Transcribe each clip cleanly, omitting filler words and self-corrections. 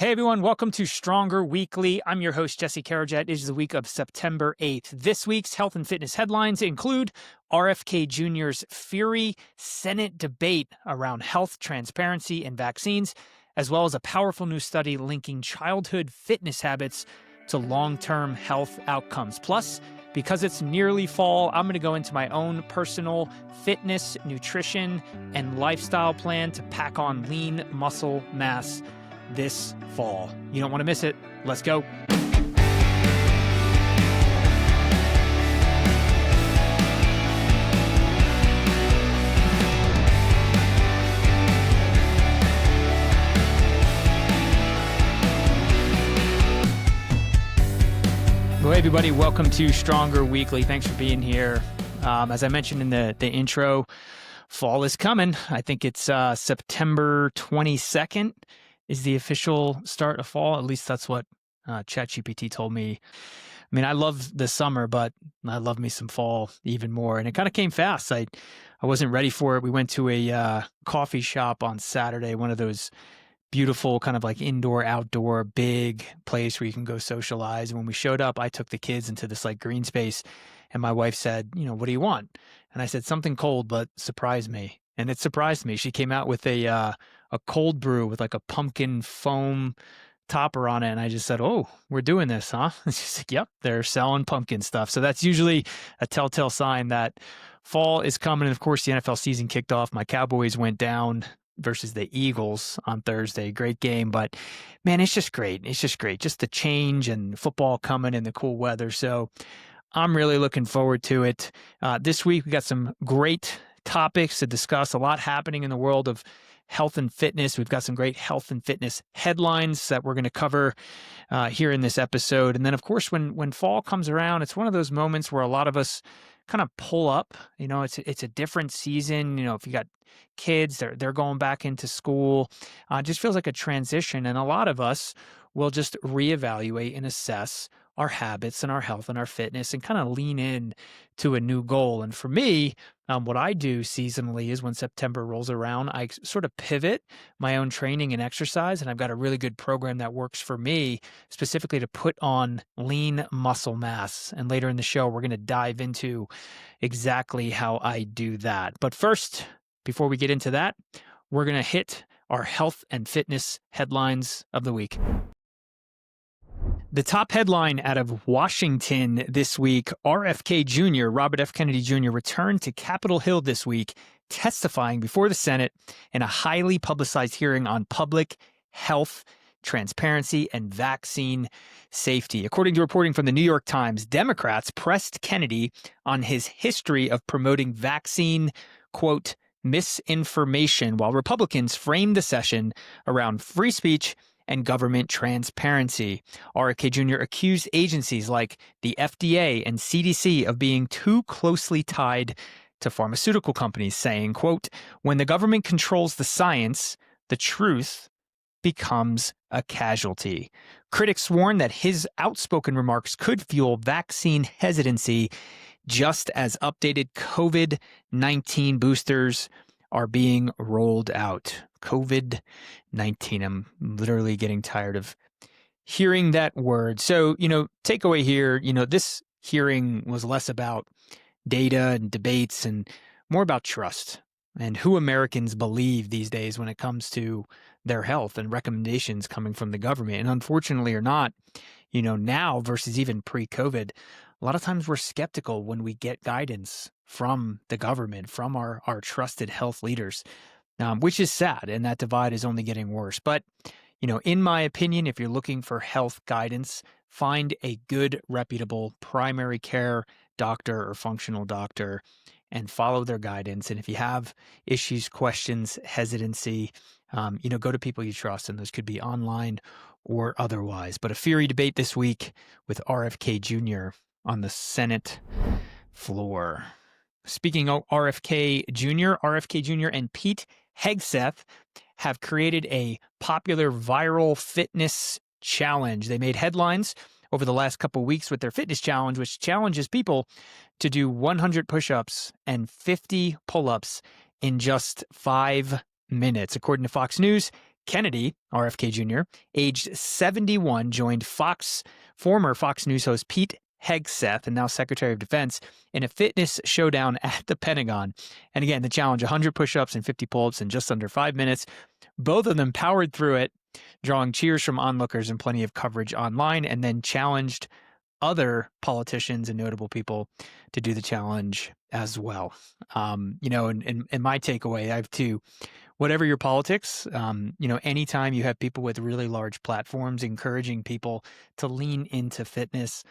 Hey everyone, welcome to Stronger Weekly. I'm your host, Jesse Karajet. It is the week of September 8th. This week's health and fitness headlines include RFK Jr.'s fiery Senate debate around health, transparency, and vaccines, as well as a powerful new study linking childhood fitness habits to long-term health outcomes. Plus, because it's nearly fall, I'm going to go into my own personal fitness, nutrition, and lifestyle plan to pack on lean muscle mass this fall. You don't want to miss it. Let's go. Well, hey everybody, welcome to Stronger Weekly. Thanks for being here. As I mentioned in the intro, fall is coming. I think it's September 22nd. Is the official start of fall. At least that's what ChatGPT told me. I mean, I love the summer, but I love me some fall even more. And it kind of came fast. I wasn't ready for it. We went to a coffee shop on Saturday, one of those beautiful kind of like indoor, outdoor, big place where you can go socialize. And when we showed up, I took the kids into this like green space. And my wife said, what do you want? And I said, something cold, but surprise me. And it surprised me. She came out with a cold brew with like a pumpkin foam topper on it. And I just said, oh, we're doing this, huh? And she's like, yep, they're selling pumpkin stuff. So that's usually a telltale sign that fall is coming. And of course, the NFL season kicked off. My Cowboys went down versus the Eagles on Thursday. Great game. But man, it's just great. It's just great. Just the change and football coming and the cool weather. So I'm really looking forward to it. This week, we got some great topics to discuss. A lot happening in the world of health and fitness. We've got some great health and fitness headlines that we're going to cover here in this episode. And then, of course, when fall comes around, it's one of those moments where a lot of us kind of pull up. It's a different season. If you got kids, they're going back into school. It just feels like a transition. And a lot of us will just reevaluate and assess our habits and our health and our fitness and kind of lean in to a new goal. And for me, what I do seasonally is when September rolls around, I sort of pivot my own training and exercise. And I've got a really good program that works for me specifically to put on lean muscle mass. And later in the show, we're going to dive into exactly how I do that. But first, before we get into that, we're going to hit our health and fitness headlines of the week. The top headline out of Washington this week, RFK Jr., Robert F. Kennedy Jr., returned to Capitol Hill this week, testifying before the Senate in a highly publicized hearing on public health, transparency, and vaccine safety. According to reporting from the New York Times, Democrats pressed Kennedy on his history of promoting vaccine, quote, misinformation, while Republicans framed the session around free speech and government transparency. RFK Jr. accused agencies like the FDA and CDC of being too closely tied to pharmaceutical companies, saying, quote, when the government controls the science, the truth becomes a casualty. Critics warn that his outspoken remarks could fuel vaccine hesitancy, just as updated COVID-19 boosters are being rolled out. COVID-19. I'm literally getting tired of hearing that word. So, takeaway here, this hearing was less about data and debates and more about trust and who Americans believe these days when it comes to their health and recommendations coming from the government. And unfortunately or not, now versus even pre-COVID, a lot of times we're skeptical when we get guidance from the government, from our trusted health leaders, which is sad. And that divide is only getting worse. But, in my opinion, if you're looking for health guidance, find a good, reputable primary care doctor or functional doctor and follow their guidance. And if you have issues, questions, hesitancy, go to people you trust. And those could be online or otherwise. But a fiery debate this week with RFK Jr. on the Senate floor. Speaking of RFK Jr. and Pete Hegseth have created a popular viral fitness challenge. They made headlines over the last couple of weeks with their fitness challenge, which challenges people to do 100 push-ups and 50 pull-ups in just 5 minutes. According to Fox News, Kennedy, RFK Jr., aged 71, joined former Fox News host Pete Hegseth, and now Secretary of Defense, in a fitness showdown at the Pentagon. And again, the challenge, 100 push-ups and 50 pull-ups in just under 5 minutes. Both of them powered through it, drawing cheers from onlookers and plenty of coverage online, and then challenged other politicians and notable people to do the challenge as well. And my takeaway, I have two. Whatever your politics, anytime you have people with really large platforms encouraging people to lean into fitness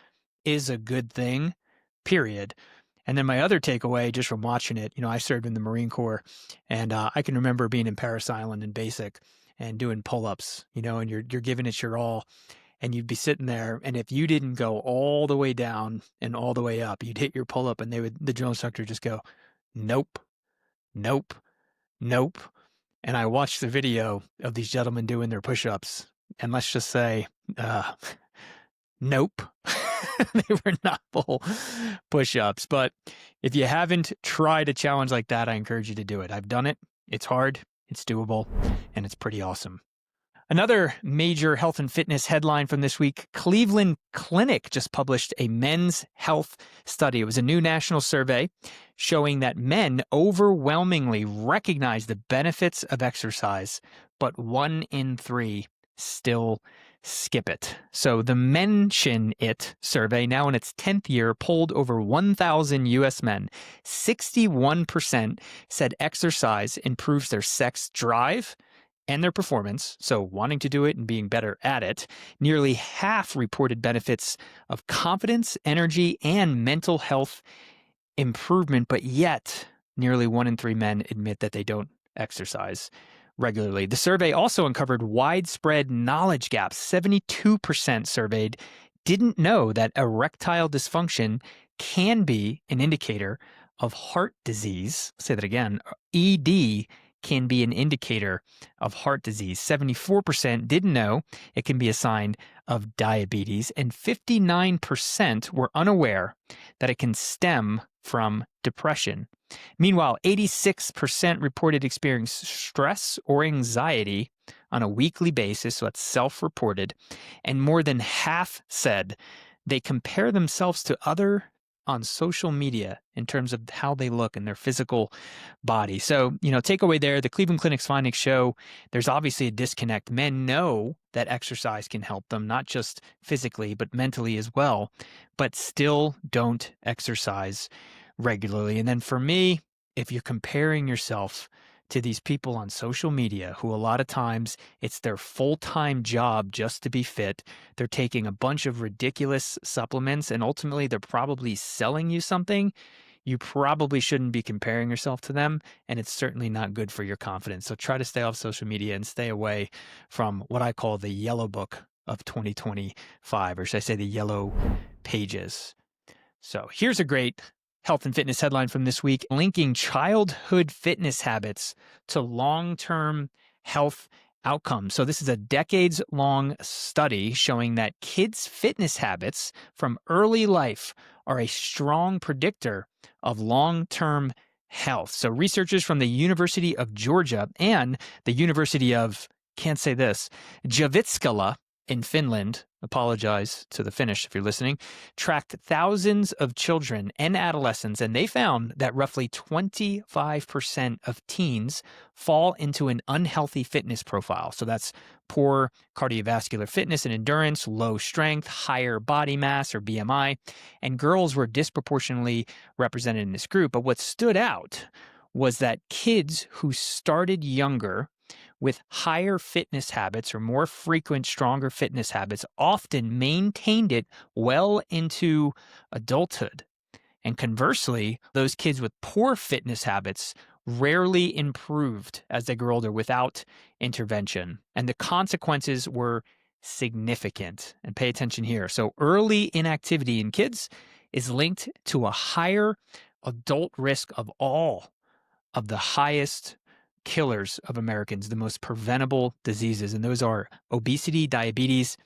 is a good thing, period. And then my other takeaway, just from watching it, I served in the Marine Corps, and I can remember being in Parris Island in basic and doing pull-ups, and you're giving it your all, and you'd be sitting there, and if you didn't go all the way down and all the way up, you'd hit your pull-up, and the drill instructor just go, nope, nope, nope. And I watched the video of these gentlemen doing their push-ups, and let's just say, nope. They were not full push-ups. But if you haven't tried a challenge like that, I encourage you to do it. I've done it. It's hard, it's doable, and it's pretty awesome. Another major health and fitness headline from this week, Cleveland Clinic just published a men's health study. It was a new national survey showing that men overwhelmingly recognize the benefits of exercise, but 1 in 3 still skip it. So the Mention It survey, now in its 10th year, polled over 1,000 U.S. men. 61% said exercise improves their sex drive and their performance, so wanting to do it and being better at it. Nearly half reported benefits of confidence, energy, and mental health improvement, but yet nearly 1 in 3 men admit that they don't exercise regularly. The survey also uncovered widespread knowledge gaps. 72% surveyed didn't know that erectile dysfunction can be an indicator of heart disease. I'll say that again. ED can be an indicator of heart disease. 74% didn't know it can be a sign of diabetes, and 59% were unaware that it can stem from depression. Meanwhile, 86% reported experiencing stress or anxiety on a weekly basis, so that's self-reported, and more than half said they compare themselves to other on social media in terms of how they look in their physical body. So, takeaway there, the Cleveland Clinic's findings show there's obviously a disconnect. Men know that exercise can help them, not just physically, but mentally as well, but still don't exercise regularly. And then for me, if you're comparing yourself to these people on social media who a lot of times it's their full-time job just to be fit, they're taking a bunch of ridiculous supplements, and ultimately they're probably selling you something, you probably shouldn't be comparing yourself to them, and it's certainly not good for your confidence. So try to stay off social media and stay away from what I call the yellow book of 2025, or should I say the yellow pages. So here's a great health and fitness headline from this week, linking childhood fitness habits to long-term health outcomes. So this is a decades-long study showing that kids' fitness habits from early life are a strong predictor of long-term health. So researchers from the University of Georgia and the University of, Jyväskylä in Finland, apologize to the Finnish if you're listening, tracked thousands of children and adolescents, and they found that roughly 25% of teens fall into an unhealthy fitness profile. So that's poor cardiovascular fitness and endurance, low strength, higher body mass or BMI, and girls were disproportionately represented in this group. But what stood out was that kids who started younger with higher fitness habits or more frequent, stronger fitness habits often maintained it well into adulthood. And conversely, those kids with poor fitness habits rarely improved as they grew older without intervention. And the consequences were significant. And pay attention here. So early inactivity in kids is linked to a higher adult risk of all of the highest killers of Americans, the most preventable diseases, and those are obesity, diabetes,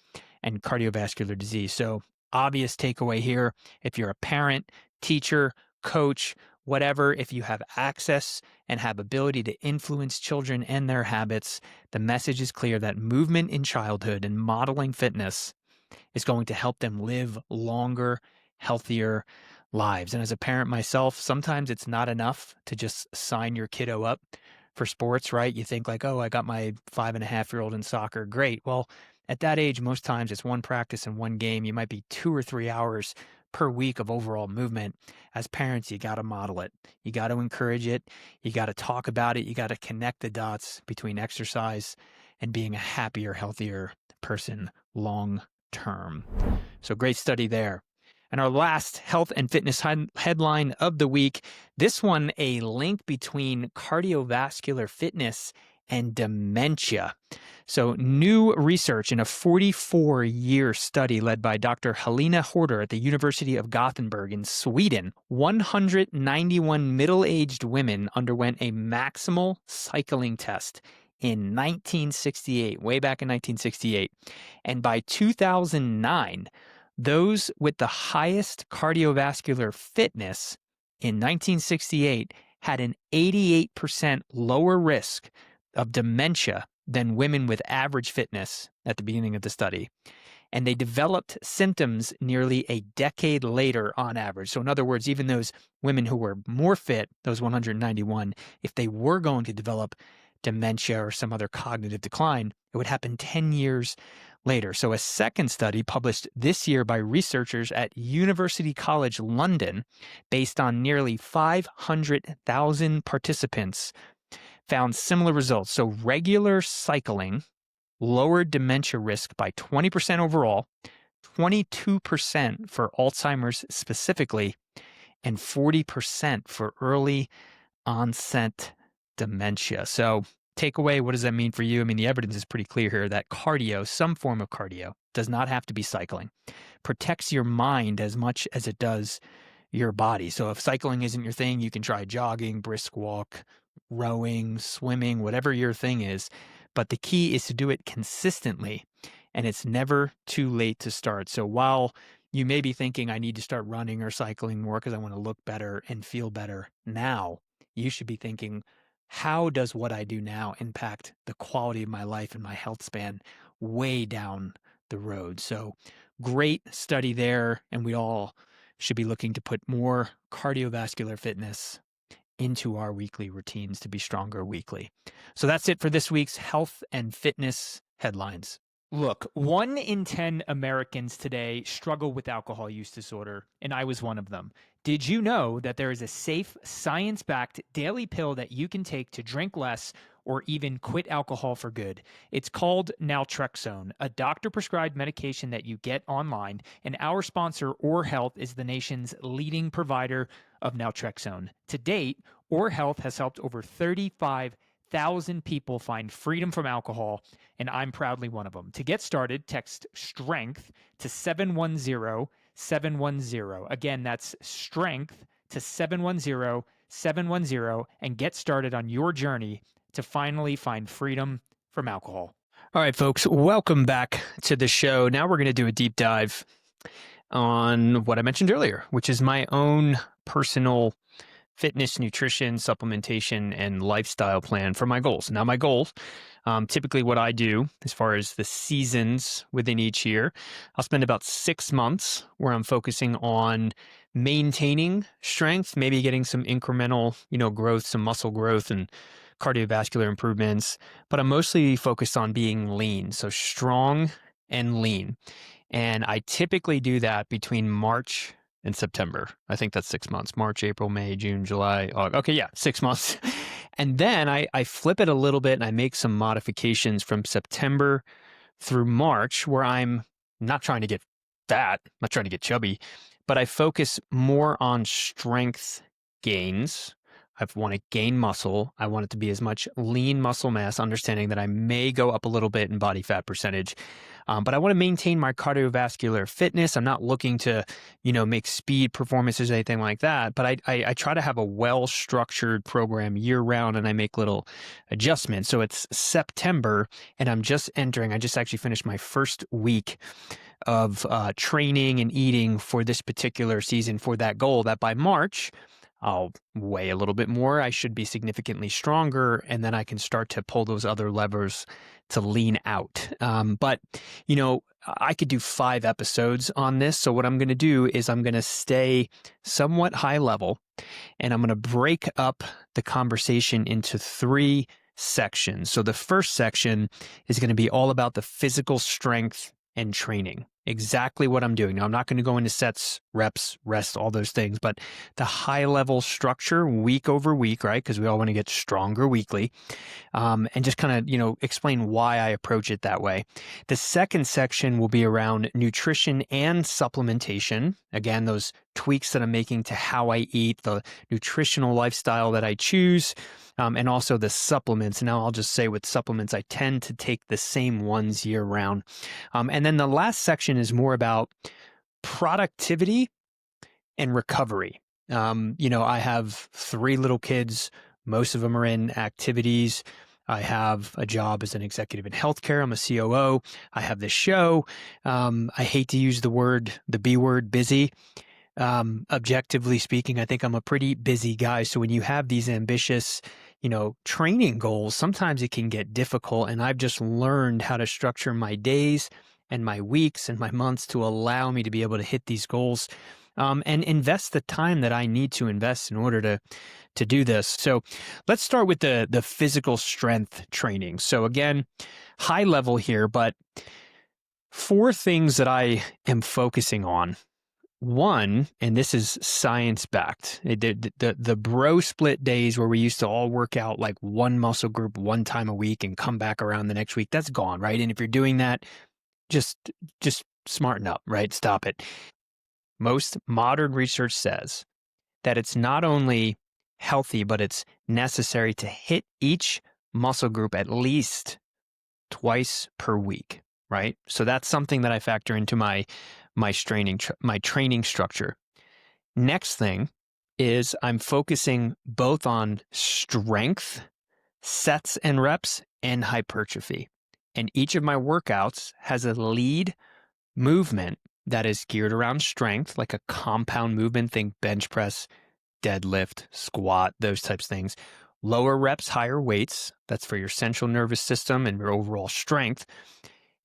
and cardiovascular disease. So obvious takeaway here, if you're a parent, teacher, coach, whatever, if you have access and have ability to influence children and their habits, the message is clear that movement in childhood and modeling fitness is going to help them live longer, healthier lives. And as a parent myself, sometimes it's not enough to just sign your kiddo up for sports, right? You think like, oh, I got my 5.5-year-old in soccer. Great. Well, at that age, most times it's one practice and one game. You might be 2 or 3 hours per week of overall movement. As parents, you got to model it. You got to encourage it. You got to talk about it. You got to connect the dots between exercise and being a happier, healthier person long term. So great study there. And our last health and fitness headline of the week, this one, a link between cardiovascular fitness and dementia. So new research in a 44-year study led by Dr. Helena Horder at the University of Gothenburg in Sweden, 191 middle-aged women underwent a maximal cycling test in 1968, way back in 1968. And by 2009, those with the highest cardiovascular fitness in 1968 had an 88% lower risk of dementia than women with average fitness at the beginning of the study. And they developed symptoms nearly a decade later on average. So in other words, even those women who were more fit, those 191, if they were going to develop dementia or some other cognitive decline, it would happen 10 years later. So a second study published this year by researchers at University College London, based on nearly 500,000 participants, found similar results. So regular cycling lowered dementia risk by 20% overall, 22% for Alzheimer's specifically, and 40% for early onset dementia. So takeaway, what does that mean for you? I mean, the evidence is pretty clear here that cardio, some form of cardio, does not have to be cycling, protects your mind as much as it does your body. So if cycling isn't your thing, you can try jogging, brisk walk, rowing, swimming, whatever your thing is. But the key is to do it consistently, and it's never too late to start. So while you may be thinking, I need to start running or cycling more because I want to look better and feel better now, you should be thinking, how does what I do now impact the quality of my life and my health span way down the road? So great study there, and we all should be looking to put more cardiovascular fitness into our weekly routines to be stronger weekly. So that's it for this week's health and fitness headlines. Look, 1 in 10 Americans today struggle with alcohol use disorder, and I was one of them. Did you know that there is a safe, science-backed daily pill that you can take to drink less or even quit alcohol for good? It's called naltrexone, a doctor-prescribed medication that you get online, and our sponsor, Or Health, is the nation's leading provider of naltrexone. To date, Or Health has helped over 35,000 people find freedom from alcohol, and I'm proudly one of them. To get started, text STRENGTH to 710-710. Again, that's STRENGTH to 710-710, and get started on your journey to finally find freedom from alcohol. All right, folks, welcome back to the show. Now we're going to do a deep dive on what I mentioned earlier, which is my own personal fitness, nutrition, supplementation, and lifestyle plan for my goals. Now, my goals, typically what I do as far as the seasons within each year, I'll spend about 6 months where I'm focusing on maintaining strength, maybe getting some incremental, growth, some muscle growth and cardiovascular improvements, but I'm mostly focused on being lean, so strong and lean. And I typically do that between March and September. I think that's 6 months. March, April, May, June, July, August. Okay, yeah, 6 months. And then I flip it a little bit and I make some modifications from September through March where I'm not trying to get fat, not trying to get chubby, but I focus more on strength gains. I want to gain muscle. I want it to be as much lean muscle mass, understanding that I may go up a little bit in body fat percentage. But I want to maintain my cardiovascular fitness. I'm not looking to, make speed performances or anything like that. But I try to have a well-structured program year-round, and I make little adjustments. So it's September, and I just actually finished my first week of training and eating for this particular season for that goal, that by March, I'll weigh a little bit more. I should be significantly stronger. And then I can start to pull those other levers to lean out. But, I could do 5 episodes on this. So what I'm going to do is I'm going to stay somewhat high level, and I'm going to break up the conversation into 3 sections. So the first section is going to be all about the physical strength and training. Exactly what I'm doing. Now, I'm not going to go into sets, reps, rest, all those things, but the high level structure week over week, right? Because we all want to get stronger weekly, and just kind of, explain why I approach it that way. The second section will be around nutrition and supplementation. Again, those tweaks that I'm making to how I eat, the nutritional lifestyle that I choose, and also the supplements. Now, I'll just say with supplements, I tend to take the same ones year round. And then the last section is more about productivity and recovery. I have 3 little kids. Most of them are in activities. I have a job as an executive in healthcare. I'm a COO. I have this show. I hate to use the B word, busy. Objectively speaking, I think I'm a pretty busy guy. So when you have these ambitious, training goals, sometimes it can get difficult. And I've just learned how to structure my days and my weeks and my months to allow me to be able to hit these goals, and invest the time that I need to invest in order to do this. So let's start with the physical strength training. So again, high level here, but 4 things that I am focusing on. One, and this is science backed, the bro split days where we used to all work out like one muscle group one time a week and come back around the next week, that's gone, right? And if you're doing that, just smarten up, right? Stop it. Most modern research says that it's not only healthy, but it's necessary to hit each muscle group at least twice per week, right? So that's something that I factor into my training structure. Next thing is I'm focusing both on strength, sets and reps, and hypertrophy. And each of my workouts has a lead movement that is geared around strength, like a compound movement, think bench press, deadlift, squat, those types of things. Lower reps, higher weights. That's for your central nervous system and your overall strength.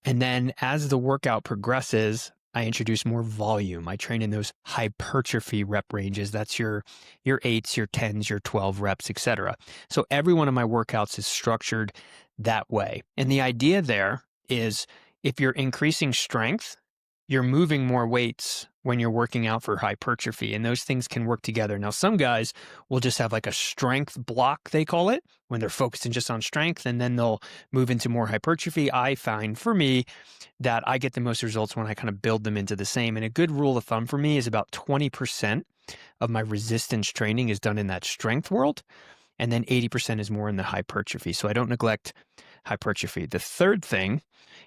And then as the workout progresses, I introduce more volume. I train in those hypertrophy rep ranges. That's your 8s, your 10s, your 12 reps, etc. So every one of my workouts is structured that way. And the idea there is if you're increasing strength, you're moving more weights when you're working out for hypertrophy, and those things can work together. Now, some guys will just have like a strength block, they call it, when they're focusing just on strength, and then they'll move into more hypertrophy. I find for me that I get the most results when I kind of build them into the same. And a good rule of thumb for me is about 20% of my resistance training is done in that strength world, and then 80% is more in the hypertrophy. So I don't neglect hypertrophy. The third thing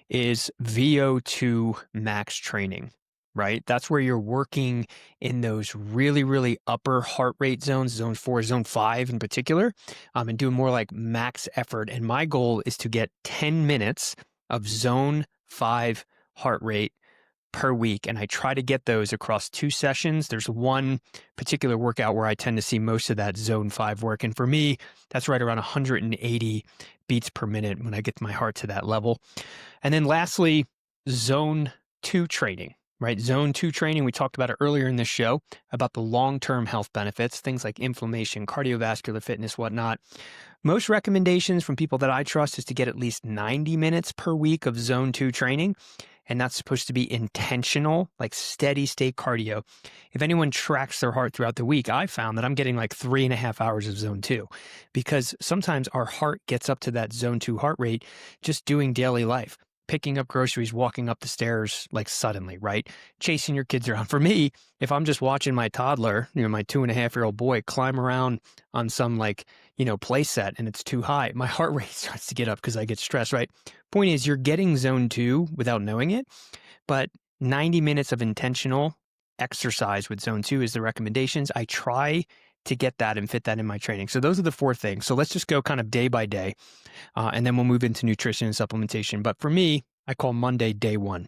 is VO2 max training, right? That's where you're working in those really, really upper heart rate zones, zone 4, zone 5 in particular, and doing more like max effort. And my goal is to get 10 minutes of zone 5 heart rate per week. And I try to get those across 2 sessions. There's one particular workout where I tend to see most of that zone 5 work. And for me, that's right around 180 beats per minute when I get my heart to that level. And then lastly, zone 2 training, right? Zone 2 training, we talked about it earlier in this show about the long-term health benefits, things like inflammation, cardiovascular fitness, whatnot. Most recommendations from people that I trust is to get at least 90 minutes per week of zone 2 training. And that's supposed to be intentional, like steady state cardio. If anyone tracks their heart throughout the week, I found that I'm getting like 3.5 hours of zone 2, because sometimes our heart gets up to that zone 2 heart rate just doing daily life, picking up groceries, walking up the stairs like suddenly, right? Chasing your kids around. For me, if I'm just watching my toddler, my 2.5-year-old boy climb around on some play set and it's too high, my heart rate starts to get up because I get stressed, right? Point is, you're getting zone 2 without knowing it, but 90 minutes of intentional exercise with zone 2 is the recommendations. I try to get that and fit that in my training. So those are the 4 things. So let's just go kind of day by day, and then we'll move into nutrition and supplementation. But for me, I call Monday day 1.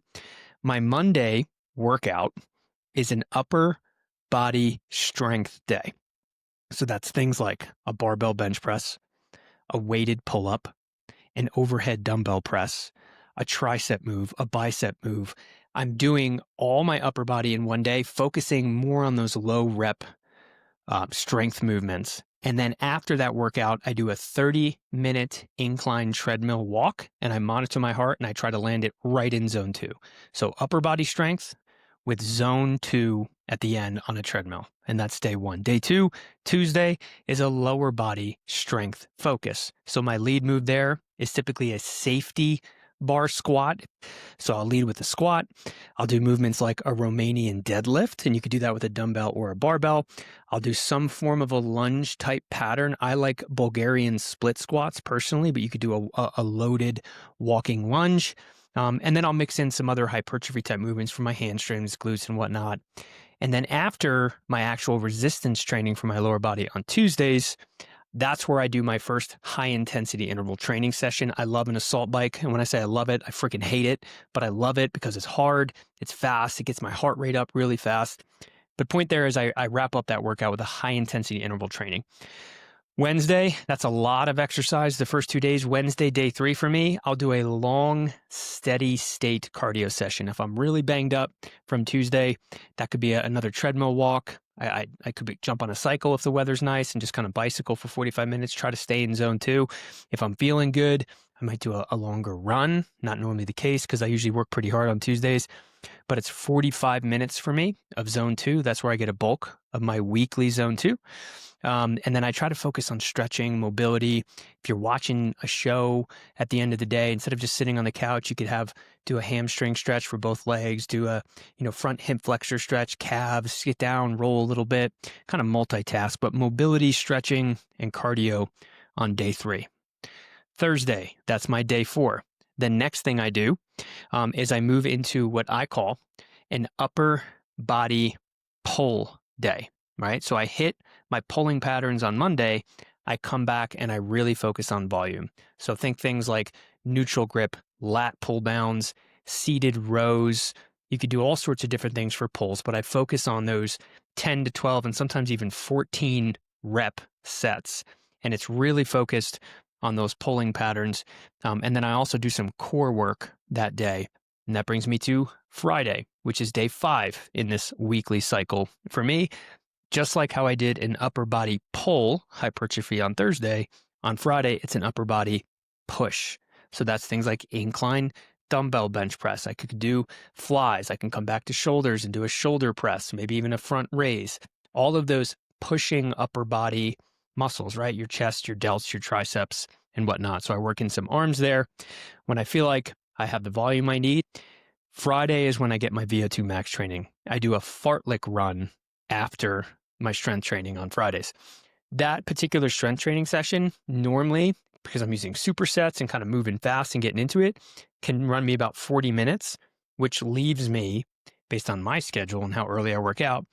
My Monday workout is an upper body strength day. So that's things like a barbell bench press, a weighted pull-up, an overhead dumbbell press, a tricep move, a bicep move. I'm doing all my upper body in one day, focusing more on those low rep strength movements. And then after that workout, I do a 30-minute incline treadmill walk and I monitor my heart and I try to land it right in zone 2. So upper body strength with zone 2 at the end on a treadmill. And that's day 1. Day 2, Tuesday, is a lower body strength focus. So my lead move there is typically a safety bar squat. So I'll lead with a squat. I'll do movements like a Romanian deadlift, and you could do that with a dumbbell or a barbell. I'll do some form of a lunge type pattern. I like Bulgarian split squats personally, but you could do a loaded walking lunge. And then I'll mix in some other hypertrophy type movements for my hamstrings, glutes, and whatnot. And then after my actual resistance training for my lower body on Tuesdays, that's where I do my first high intensity interval training session. I love an assault bike. And when I say I love it, I freaking hate it, but I love it because it's hard, it's fast, it gets my heart rate up really fast. But point there is I wrap up that workout with a high intensity interval training. Wednesday, that's a lot of exercise the first 2 days. Wednesday, day 3 for me, I'll do a long, steady state cardio session. If I'm really banged up from Tuesday, that could be another treadmill walk. I could jump on a cycle if the weather's nice and just kind of bicycle for 45 minutes, try to stay in zone 2. If I'm feeling good, I might do a longer run. Not normally the case because I usually work pretty hard on Tuesdays, but it's 45 minutes for me of zone 2. That's where I get a bulk of my weekly zone 2. And then I try to focus on stretching, mobility. If you're watching a show at the end of the day, instead of just sitting on the couch, you could do a hamstring stretch for both legs, do a front hip flexor stretch, calves, get down, roll a little bit, kind of multitask, but mobility, stretching, and cardio on day 3. Thursday, that's my day 4. The next thing I do is I move into what I call an upper body pull day, right? So I hit my pulling patterns on Monday. I come back and I really focus on volume. So think things like neutral grip, lat pull downs, seated rows. You could do all sorts of different things for pulls, but I focus on those 10 to 12 and sometimes even 14 rep sets. And it's really focused on those pulling patterns. And then I also do some core work that day. And that brings me to Friday, which is day 5 in this weekly cycle for me. Just like how I did an upper body pull hypertrophy on Thursday, on Friday, it's an upper body push. So that's things like incline dumbbell bench press. I could do flies. I can come back to shoulders and do a shoulder press, maybe even a front raise. All of those pushing upper body muscles, right? Your chest, your delts, your triceps, and whatnot. So I work in some arms there. When I feel like I have the volume I need, Friday is when I get my VO2 max training. I do a fartlek run after my strength training on Fridays. That particular strength training session, normally, because I'm using supersets and kind of moving fast and getting into it, can run me about 40 minutes, which leaves me, based on my schedule and how early I work out,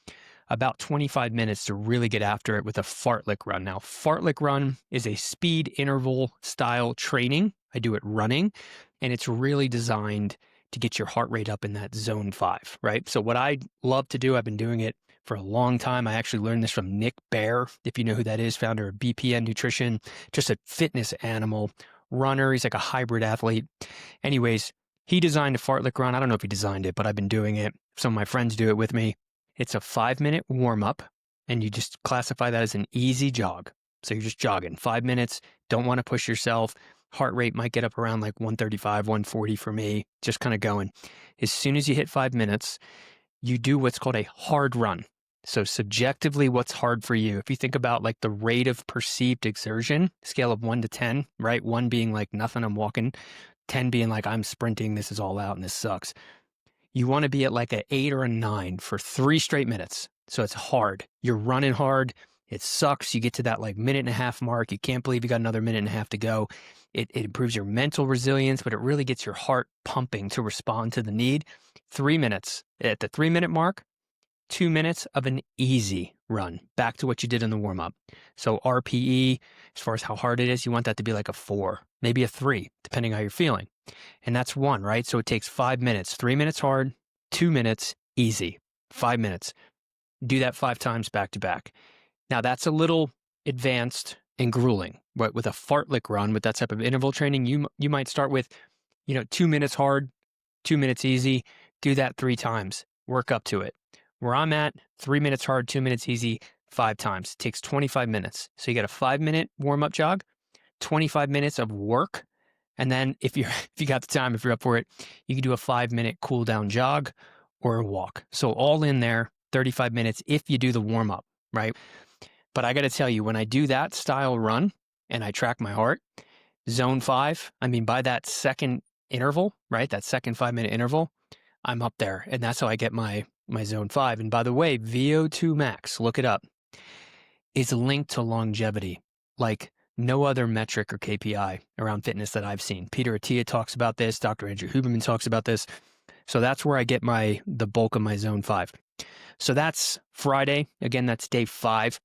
about 25 minutes to really get after it with a fartlek run. Now, fartlek run is a speed interval style training. I do it running, and it's really designed to get your heart rate up in that zone 5, right? So what I love to do, I've been doing it for a long time. I actually learned this from Nick Bare, if you know who that is, founder of BPN Nutrition, just a fitness animal, runner. He's like a hybrid athlete. Anyways, he designed a fartlek run. I don't know if he designed it, but I've been doing it. Some of my friends do it with me. It's a 5-minute warm up, and you just classify that as an easy jog. So you're just jogging 5 minutes, don't want to push yourself. Heart rate might get up around like 135, 140 for me, just kind of going. As soon as you hit 5 minutes, you do what's called a hard run. So subjectively, what's hard for you? If you think about like the rate of perceived exertion, scale of 1 to 10, right? 1 being like nothing, I'm walking. 10 being like I'm sprinting, this is all out and this sucks. You want to be at like an 8 or a 9 for 3 straight minutes. So it's hard. You're running hard. It sucks. You get to that like minute and a half mark. You can't believe you got another minute and a half to go. It improves your mental resilience, but it really gets your heart pumping to respond to the need. 3 minutes. At the 3-minute mark, 2 minutes of an easy run, back to what you did in the warm-up. So RPE, as far as how hard it is, you want that to be like a 4, maybe a 3, depending how you're feeling. And that's 1, right? So it takes 5 minutes, 3 minutes hard, 2 minutes easy, 5 minutes. Do that 5 times back to back. Now that's a little advanced and grueling, but with a fartlek run, with that type of interval training, you might start with, 2 minutes hard, 2 minutes easy, do that 3 times, work up to it. Where I'm at, 3 minutes hard, 2 minutes easy, 5 times. It takes 25 minutes. So you got a 5-minute warm-up jog, 25 minutes of work, and then if you got the time, if you're up for it, you can do a 5-minute cool down jog or a walk. So all in there, 35 minutes if you do the warm-up, right? But I got to tell you, when I do that style run and I track my heart, zone 5, I mean, by that second interval, right? That second 5-minute interval, I'm up there. And that's how I get my zone 5. And by the way, VO2 max, look it up, is linked to longevity like no other metric or KPI around fitness that I've seen. Peter Attia talks about this. Dr. Andrew Huberman talks about this. So that's where I get the bulk of my zone 5. So that's Friday. Again, that's day 5.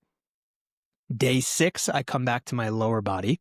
Day 6, I come back to my lower body.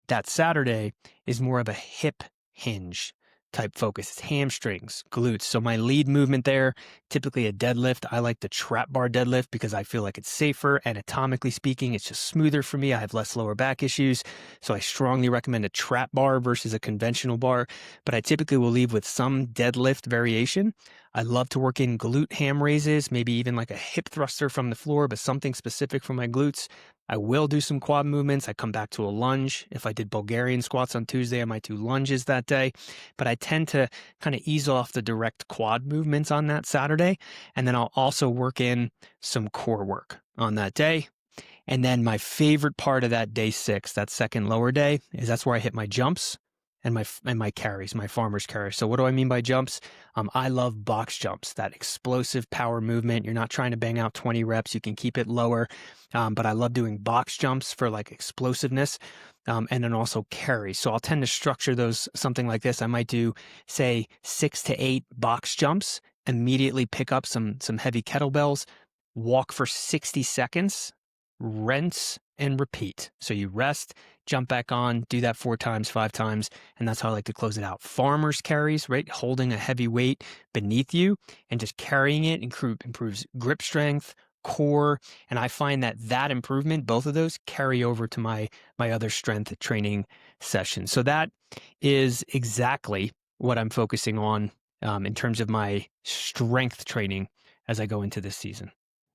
That Saturday is more of a hip hinge type focus. It's hamstrings, glutes. So my lead movement there, typically a deadlift. I like the trap bar deadlift because I feel like it's safer. Anatomically speaking, it's just smoother for me. I have less lower back issues. So I strongly recommend a trap bar versus a conventional bar. But I typically will leave with some deadlift variation. I love to work in glute ham raises, maybe even like a hip thruster from the floor, but something specific for my glutes. I will do some quad movements. I come back to a lunge. If I did Bulgarian squats on Tuesday, I might do lunges that day. But I tend to kind of ease off the direct quad movements on that Saturday. And then I'll also work in some core work on that day. And then my favorite part of that day 6, that second lower day, is that's where I hit my jumps and my carries, my farmer's carries. So what do I mean by jumps? I love box jumps, that explosive power movement. You're not trying to bang out 20 reps. You can keep it lower. But I love doing box jumps for like explosiveness, and then also carries. So I'll tend to structure those something like this. I might do, say, 6 to 8 box jumps, immediately pick up some heavy kettlebells, walk for 60 seconds, rinse and repeat. So you rest, jump back on, do that 4 times, 5 times, and that's how I like to close it out. Farmer's carries, right? Holding a heavy weight beneath you and just carrying it improves grip strength, core, and I find that improvement, both of those, carry over to my other strength training sessions. So that is exactly what I'm focusing on in terms of my strength training as I go into this season.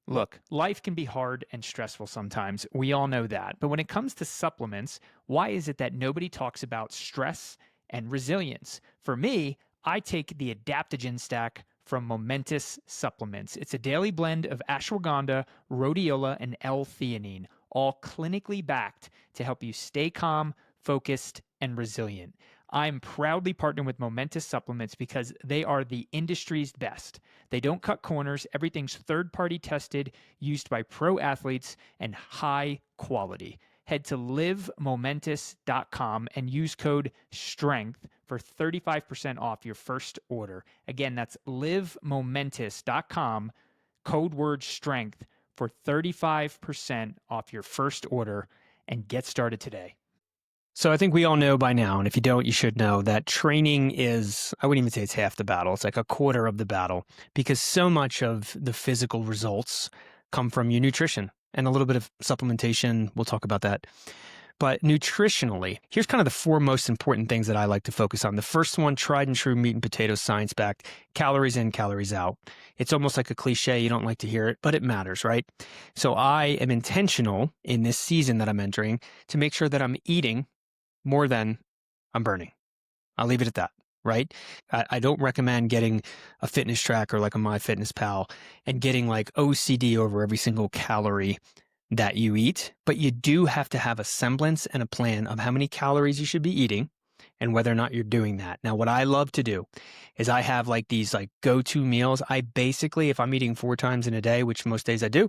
Look, life can be hard and stressful sometimes. We all know that. But when it comes to supplements, why is it that nobody talks about stress and resilience? For me, I take the adaptogen stack from Momentous Supplements. It's a daily blend of ashwagandha, rhodiola, and L-theanine, all clinically backed to help you stay calm, focused, and resilient. I'm proudly partnered with Momentous Supplements because they are the industry's best. They don't cut corners. Everything's third-party tested, used by pro athletes, and high quality. Head to livemomentous.com and use code STRENGTH for 35% off your first order. Again, that's livemomentous.com, code word STRENGTH for 35% off your first order, and get started today. So I think we all know by now, and if you don't, you should know, that training is, I wouldn't even say it's half the battle. It's like a quarter of the battle, because so much of the physical results come from your nutrition and a little bit of supplementation. We'll talk about that. But nutritionally, here's kind of the 4 most important things that I like to focus on. The first one, tried and true meat and potatoes, science-backed, calories in, calories out. It's almost like a cliche. You don't like to hear it, but it matters, right? So I am intentional in this season that I'm entering to make sure that I'm eating more than I'm burning. I'll leave it at that, right? I don't recommend getting a fitness tracker like a MyFitnessPal and getting like OCD over every single calorie that you eat, but you do have to have a semblance and a plan of how many calories you should be eating and whether or not you're doing that. Now, what I love to do is I have like these like go-to meals. I basically, if I'm eating 4 times in a day, which most days I do,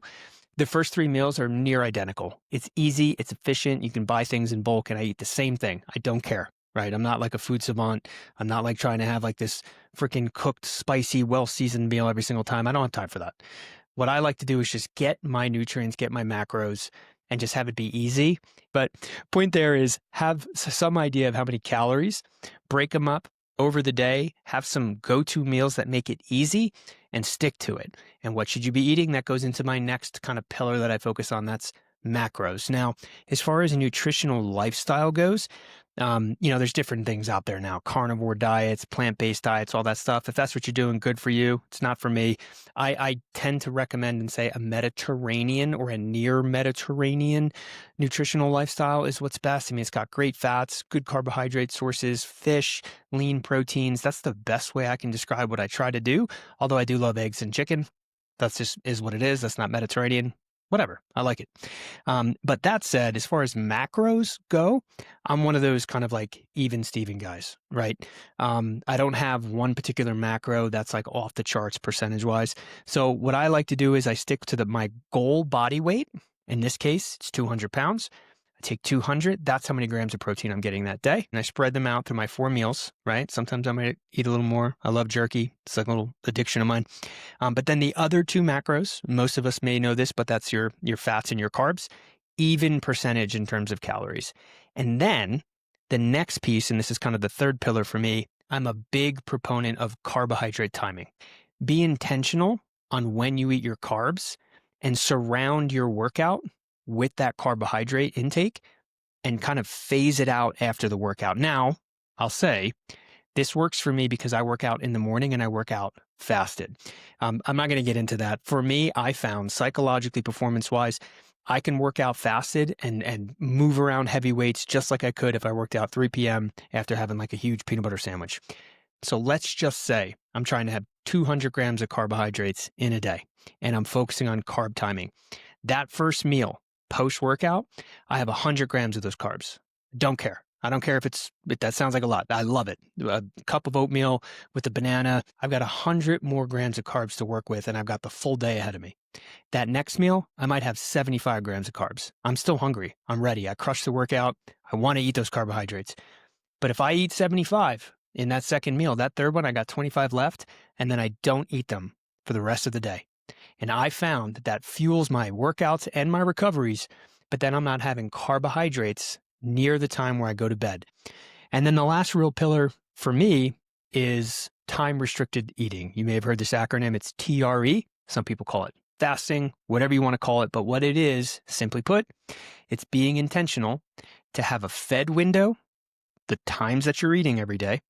the first 3 meals are near identical. It's easy, it's efficient, you can buy things in bulk, and I eat the same thing. I don't care, right? I'm not like a food savant. I'm not like trying to have like this freaking cooked, spicy, well-seasoned meal every single time. I don't have time for that. What I like to do is just get my nutrients, get my macros, and just have it be easy. But point there is have some idea of how many calories, break them up over the day, have some go-to meals that make it easy, and stick to it. And what should you be eating? That goes into my next kind of pillar that I focus on. That's macros. Now, as far as a nutritional lifestyle goes, there's different things out there now, carnivore diets, plant-based diets, all that stuff. If that's what you're doing, good for you. It's not for me. I tend to recommend and say a Mediterranean or a near Mediterranean nutritional lifestyle is what's best. I mean, it's got great fats, good carbohydrate sources, fish, lean proteins. That's the best way I can describe what I try to do. Although I do love eggs and chicken. That's just is what it is. That's not Mediterranean. Whatever. I like it. But that said, as far as macros go, I'm one of those kind of like even Steven guys, right? I don't have one particular macro that's like off the charts percentage wise. So what I like to do is I stick to my goal body weight. In this case, it's 200 pounds. I take 200. That's how many grams of protein I'm getting that day. And I spread them out through my 4 meals, right? Sometimes I might eat a little more. I love jerky. It's like a little addiction of mine. But then the other 2 macros, most of us may know this, but that's your fats and your carbs, even percentage in terms of calories. And then the next piece, and this is kind of the third pillar for me, I'm a big proponent of carbohydrate timing. Be intentional on when you eat your carbs and surround your workout with that carbohydrate intake and kind of phase it out after the workout. Now, I'll say this works for me because I work out in the morning and I work out fasted. I'm not going to get into that. For me, I found psychologically, performance-wise, I can work out fasted and move around heavy weights just like I could if I worked out 3 p.m. after having like a huge peanut butter sandwich. So let's just say I'm trying to have 200 grams of carbohydrates in a day and I'm focusing on carb timing. That first meal, post-workout, I have 100 grams of those carbs. Don't care. I don't care if that sounds like a lot. I love it. A cup of oatmeal with a banana. I've got 100 more grams of carbs to work with, and I've got the full day ahead of me. That next meal, I might have 75 grams of carbs. I'm still hungry. I'm ready. I crushed the workout. I want to eat those carbohydrates. But if I eat 75 in that second meal, that third one, I got 25 left, and then I don't eat them for the rest of the day. And I found that fuels my workouts and my recoveries, but then I'm not having carbohydrates near the time where I go to bed. And then the last real pillar for me is time-restricted eating. You may have heard this acronym. It's TRE. Some people call it fasting, whatever you want to call it. But what it is, simply put, it's being intentional to have a fed window, the times that you're eating every day,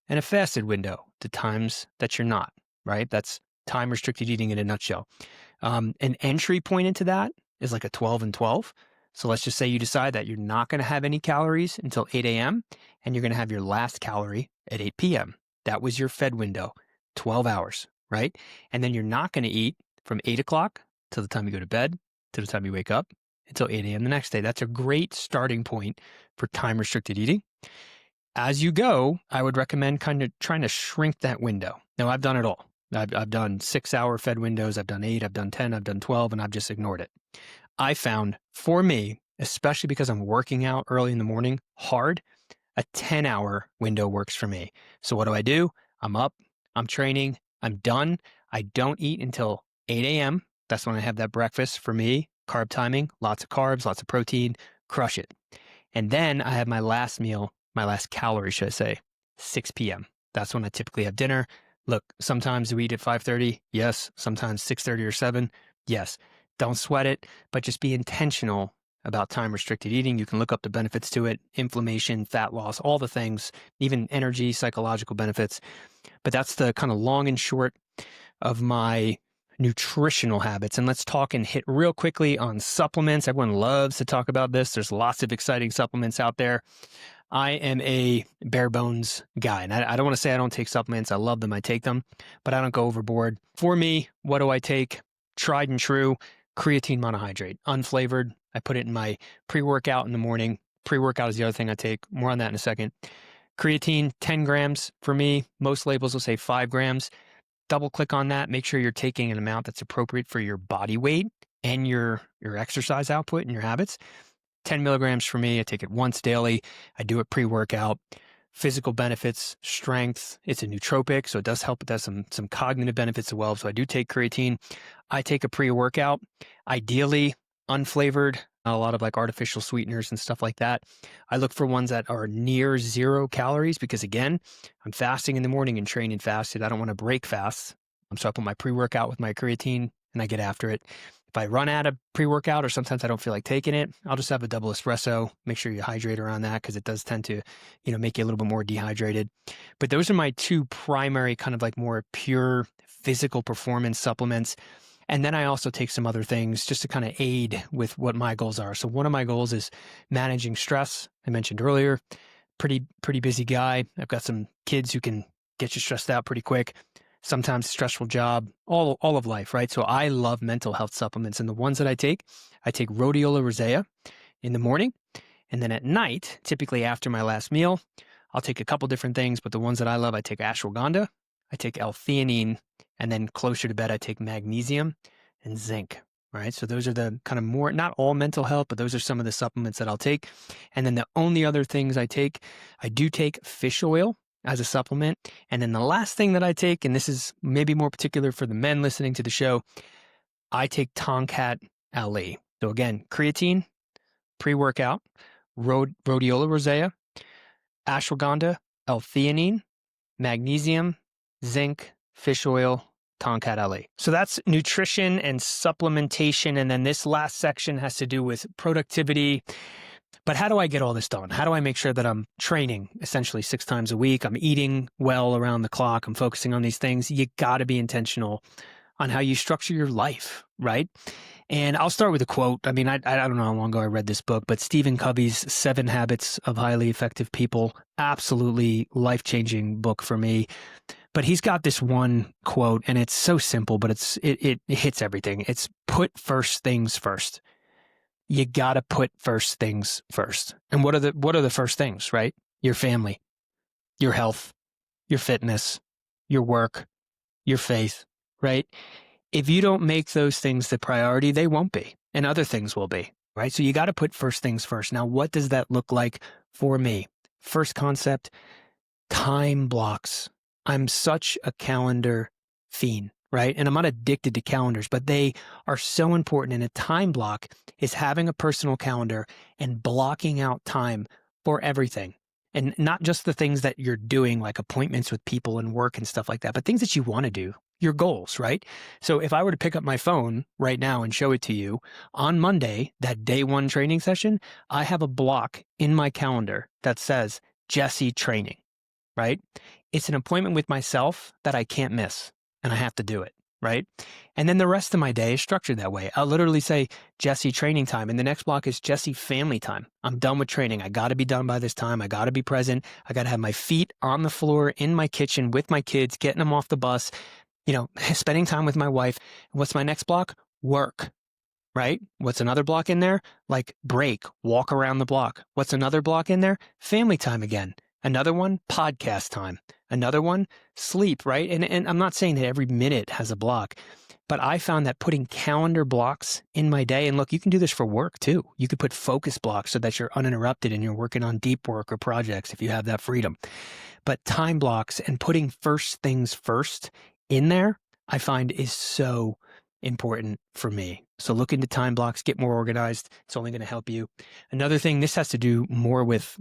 and a fasted window, the times that you're not, right? That's time-restricted eating in a nutshell. An entry point into that is like a 12 and 12. So let's just say you decide that you're not going to have any calories until 8 a.m. and you're going to have your last calorie at 8 p.m. That was your fed window, 12 hours, right? And then you're not going to eat from 8 o'clock till the time you go to bed, till the time you wake up, until 8 a.m. the next day. That's a great starting point for time-restricted eating. As you go, I would recommend kind of trying to shrink that window. Now, I've done it all. I've done 6-hour fed windows. I've done 8, I've done 10, I've done 12, and I've just ignored it. I found for me, especially because I'm working out early in the morning hard, a 10-hour window works for me. So what do? I'm up, I'm training, I'm done. I don't eat until 8 a.m. That's when I have that breakfast for me, carb timing, lots of carbs, lots of protein, crush it. And then I have my last meal, my last calorie, should I say, 6 p.m. That's when I typically have dinner. Look, sometimes we eat at 5:30. Yes. Sometimes 6:30 or 7. Yes. Don't sweat it, but just be intentional about time-restricted eating. You can look up the benefits to it, inflammation, fat loss, all the things, even energy, psychological benefits. But that's the kind of long and short of my nutritional habits. And let's talk and hit real quickly on supplements. Everyone loves to talk about this. There's lots of exciting supplements out there. I am a bare bones guy, and I don't want to say I don't take supplements. I love them. I take them, but I don't go overboard. For me, what do I take? Tried and true. Creatine monohydrate, unflavored. I put it in my pre-workout in the morning. Pre-workout is the other thing I take. More on that in a second. Creatine, 10 grams for me. Most labels will say 5 grams. Double click on that. Make sure you're taking an amount that's appropriate for your body weight and your exercise output and your habits. 10 milligrams for me. I take it once daily. I do it pre-workout. Physical benefits, strength. It's a nootropic, so it does help. It has some cognitive benefits as well. So I do take creatine. I take a pre-workout, ideally unflavored, not a lot of like artificial sweeteners and stuff like that. I look for ones that are near 0 calories because, again, I'm fasting in the morning and training fasted. I don't want to break fasts So I put my pre-workout with my creatine and I get after it. If I run out of pre-workout or sometimes I don't feel like taking it, I'll just have a double espresso. Make sure you hydrate around that because it does tend to, make you a little bit more dehydrated. But those are my two primary kind of like more pure physical performance supplements. And then I also take some other things just to kind of aid with what my goals are. So one of my goals is managing stress. I mentioned earlier, pretty busy guy. I've got some kids who can get you stressed out pretty quick. Sometimes stressful job, all of life, right? So I love mental health supplements. And the ones that I take rhodiola rosea in the morning. And then at night, typically after my last meal, I'll take a couple different things. But the ones that I love, I take ashwagandha, I take L-theanine, and then closer to bed, I take magnesium and zinc, right? So those are the kind of more, not all mental health, but those are some of the supplements that I'll take. And then the only other things I do take fish oil as a supplement. And then the last thing that I take, and this is maybe more particular for the men listening to the show, I take Tonkat LE. So again, creatine, pre-workout, rhodiola rosea, ashwagandha, L-theanine, magnesium, zinc, fish oil, Tonkat LE. So that's nutrition and supplementation. And then this last section has to do with productivity. But how do I get all this done? How do I make sure that I'm training essentially 6 times a week? I'm eating well around the clock. I'm focusing on these things. You got to be intentional on how you structure your life, right? And I'll start with a quote. I mean, I don't know how long ago I read this book, but Stephen Covey's 7 Habits of Highly Effective People, absolutely life-changing book for me. But he's got this one quote, and it's so simple, but it hits everything. It's put first things first. You got to put first things first. And what are the first things, right? Your family, your health, your fitness, your work, your faith, right? If you don't make those things the priority, they won't be, and other things will be, right? So you got to put first things first. Now, what does that look like for me? First concept, time blocks. I'm such a calendar fiend, right? And I'm not addicted to calendars, but they are so important. And a time block is having a personal calendar and blocking out time for everything. And not just the things that you're doing, like appointments with people and work and stuff like that, but things that you want to do, your goals, right? So if I were to pick up my phone right now and show it to you, on Monday, that day 1 training session, I have a block in my calendar that says Jesse training, right? It's an appointment with myself that I can't miss, and I have to do it, right? And then the rest of my day is structured that way. I'll literally say Jesse training time, and the next block is Jesse family time. I'm done with training. I got to be done by this time. I got to be present. I got to have my feet on the floor in my kitchen with my kids, getting them off the bus, spending time with my wife. What's my next block? Work, right? What's another block in there? Like break, walk around the block. What's another block in there? Family time again. Another one, podcast time. Another one, sleep, right? And I'm not saying that every minute has a block, but I found that putting calendar blocks in my day, and look, you can do this for work too. You could put focus blocks so that you're uninterrupted and you're working on deep work or projects if you have that freedom. But time blocks and putting first things first in there, I find is so important for me. So look into time blocks, get more organized. It's only going to help you. Another thing, this has to do more with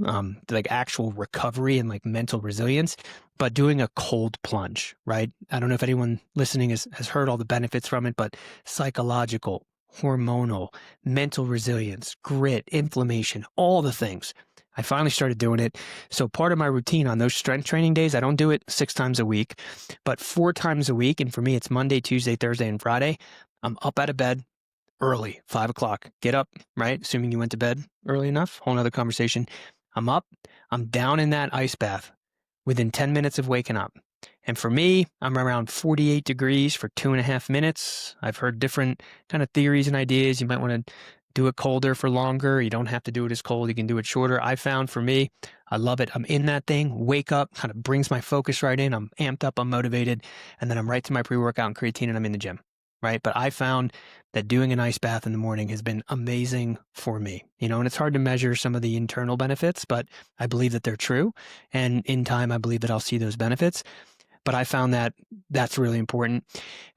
like actual recovery and like mental resilience, but doing a cold plunge, right? I don't know if anyone listening has heard all the benefits from it, but psychological, hormonal, mental resilience, grit, inflammation, all the things. I finally started doing it. So part of my routine on those strength training days, I don't do it 6 times a week, but 4 times a week. And for me, it's Monday, Tuesday, Thursday, and Friday. I'm up out of bed early, 5 o'clock. Get up, right? Assuming you went to bed early enough. Whole nother conversation. I'm up. I'm down in that ice bath within 10 minutes of waking up. And for me, I'm around 48 degrees for 2.5 minutes. I've heard different kind of theories and ideas. You might want to do it colder for longer. You don't have to do it as cold. You can do it shorter. I found for me, I love it. I'm in that thing, wake up, kind of brings my focus right in. I'm amped up, I'm motivated, and then I'm right to my pre-workout and creatine and I'm in the gym, right? But I found that doing an ice bath in the morning has been amazing for me, and it's hard to measure some of the internal benefits, but I believe that they're true. And in time, I believe that I'll see those benefits. But I found that that's really important.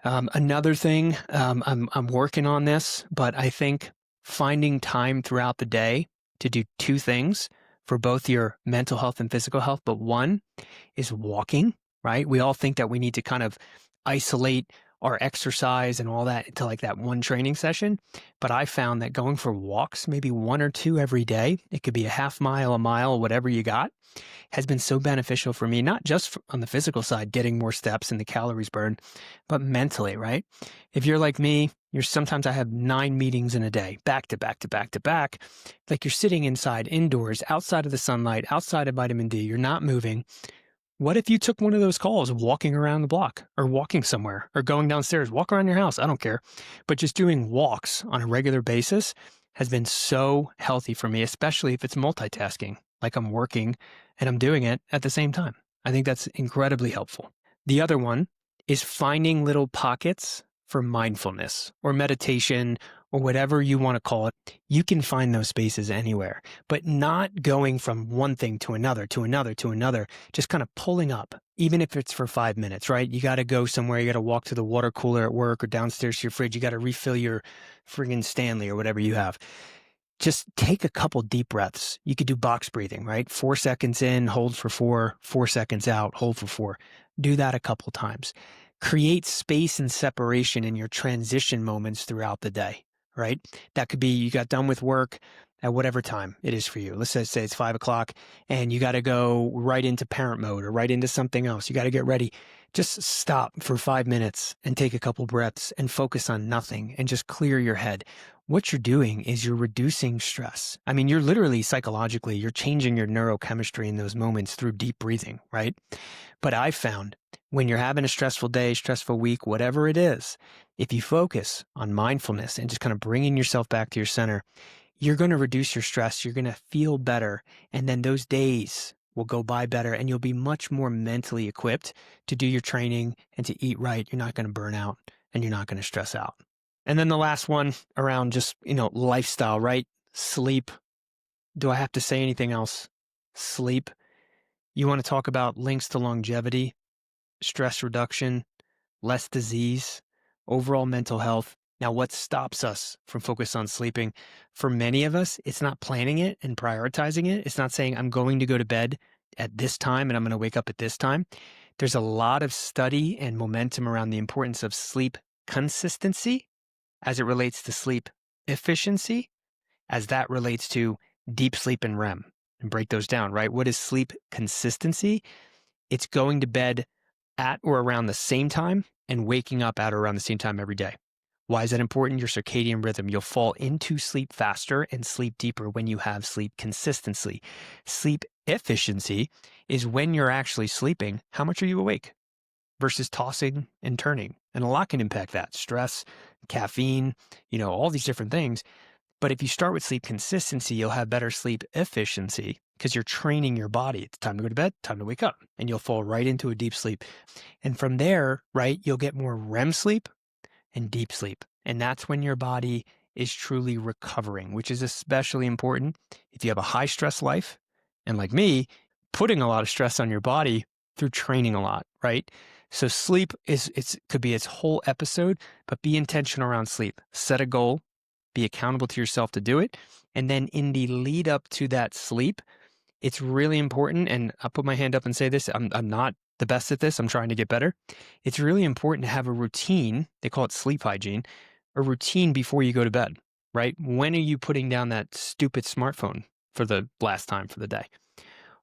Another thing, I'm working on this, but I think finding time throughout the day to do 2 things for both your mental health and physical health. But one is walking, right? We all think that we need to kind of isolate our exercise and all that into like that one training session. But I found that going for walks, maybe 1 or 2 every day, it could be a half mile, a mile, whatever you got, has been so beneficial for me, not just on the physical side, getting more steps and the calories burned, but mentally, right? If you're like me, sometimes I have 9 meetings in a day, back to back to back to back. Like you're sitting inside, indoors, outside of the sunlight, outside of vitamin D, you're not moving. What if you took one of those calls walking around the block or walking somewhere or going downstairs, walk around your house? I don't care. But just doing walks on a regular basis has been so healthy for me, especially if it's multitasking, like I'm working and I'm doing it at the same time. I think that's incredibly helpful. The other one is finding little pockets for mindfulness or meditation or whatever you want to call it. You can find those spaces anywhere, but not going from one thing to another, to another, to another, just kind of pulling up, even if it's for 5 minutes, right? You got to go somewhere. You got to walk to the water cooler at work or downstairs to your fridge. You got to refill your friggin' Stanley or whatever you have. Just take a couple deep breaths. You could do box breathing, right? 4 seconds in, hold for 4, 4 seconds out, hold for 4. Do that a couple times. Create space and separation in your transition moments throughout the day, right? That could be you got done with work at whatever time it is for you. Let's say it's 5 o'clock and you got to go right into parent mode or right into something else. You got to get ready. Just stop for 5 minutes and take a couple breaths and focus on nothing and just clear your head. What you're doing is you're reducing stress. I mean, you're literally psychologically, you're changing your neurochemistry in those moments through deep breathing, right? But I found when you're having a stressful day, stressful week, whatever it is, if you focus on mindfulness and just kind of bringing yourself back to your center, you're going to reduce your stress. You're going to feel better. And then those days will go by better and you'll be much more mentally equipped to do your training and to eat right. You're not going to burn out and you're not going to stress out. And then the last one around just, lifestyle, right? Sleep. Do I have to say anything else? Sleep. You want to talk about links to longevity, stress reduction, less disease, overall mental health. Now, what stops us from focus on sleeping? For many of us, it's not planning it and prioritizing it. It's not saying I'm going to go to bed at this time and I'm going to wake up at this time. There's a lot of study and momentum around the importance of sleep consistency as it relates to sleep efficiency, as that relates to deep sleep and REM, and break those down, right? What is sleep consistency? It's going to bed at or around the same time and waking up at or around the same time every day. Why is that important? Your circadian rhythm. You'll fall into sleep faster and sleep deeper when you have sleep consistency. Sleep efficiency is when you're actually sleeping, how much are you awake versus tossing and turning? And a lot can impact that. Stress, caffeine, all these different things. But if you start with sleep consistency, you'll have better sleep efficiency because you're training your body. It's time to go to bed, time to wake up, and you'll fall right into a deep sleep. And from there, right, you'll get more REM sleep and deep sleep. And that's when your body is truly recovering, which is especially important if you have a high stress life. And like me, putting a lot of stress on your body through training a lot, right? So sleep could be its whole episode, but be intentional around sleep. Set a goal, be accountable to yourself to do it. And then in the lead up to that sleep, it's really important. And I'll put my hand up and say this, I'm not the best at this. I'm trying to get better. It's really important to have a routine. They call it sleep hygiene, a routine before you go to bed, right? When are you putting down that stupid smartphone for the last time for the day?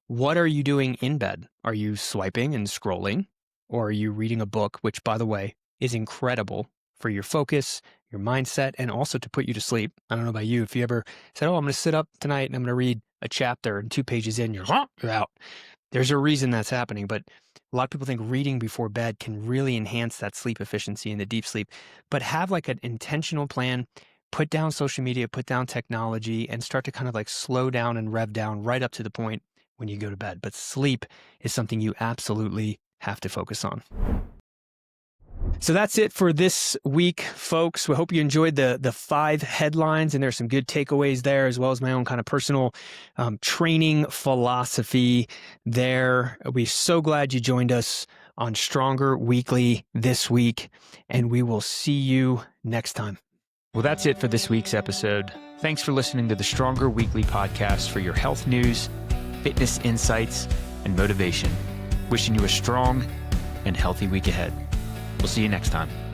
What are you doing in bed? Are you swiping and scrolling? Or are you reading a book, which, by the way, is incredible for your focus, your mindset, and also to put you to sleep? I don't know about you. If you ever said, I'm going to sit up tonight and I'm going to read a chapter and 2 pages in, you're out. There's a reason that's happening, but a lot of people think reading before bed can really enhance that sleep efficiency and the deep sleep. But have like an intentional plan, put down social media, put down technology, and start to kind of like slow down and rev down right up to the point when you go to bed. But sleep is something you absolutely have to focus on. So that's it for this week, folks. We hope you enjoyed the 5 headlines, and there's some good takeaways there, as well as my own kind of personal training philosophy there. We're so glad you joined us on Stronger Weekly this week, and we will see you next time. Well, that's it for this week's episode. Thanks for listening to the Stronger Weekly podcast for your health news, fitness insights, and motivation. Wishing you a strong and healthy week ahead. We'll see you next time.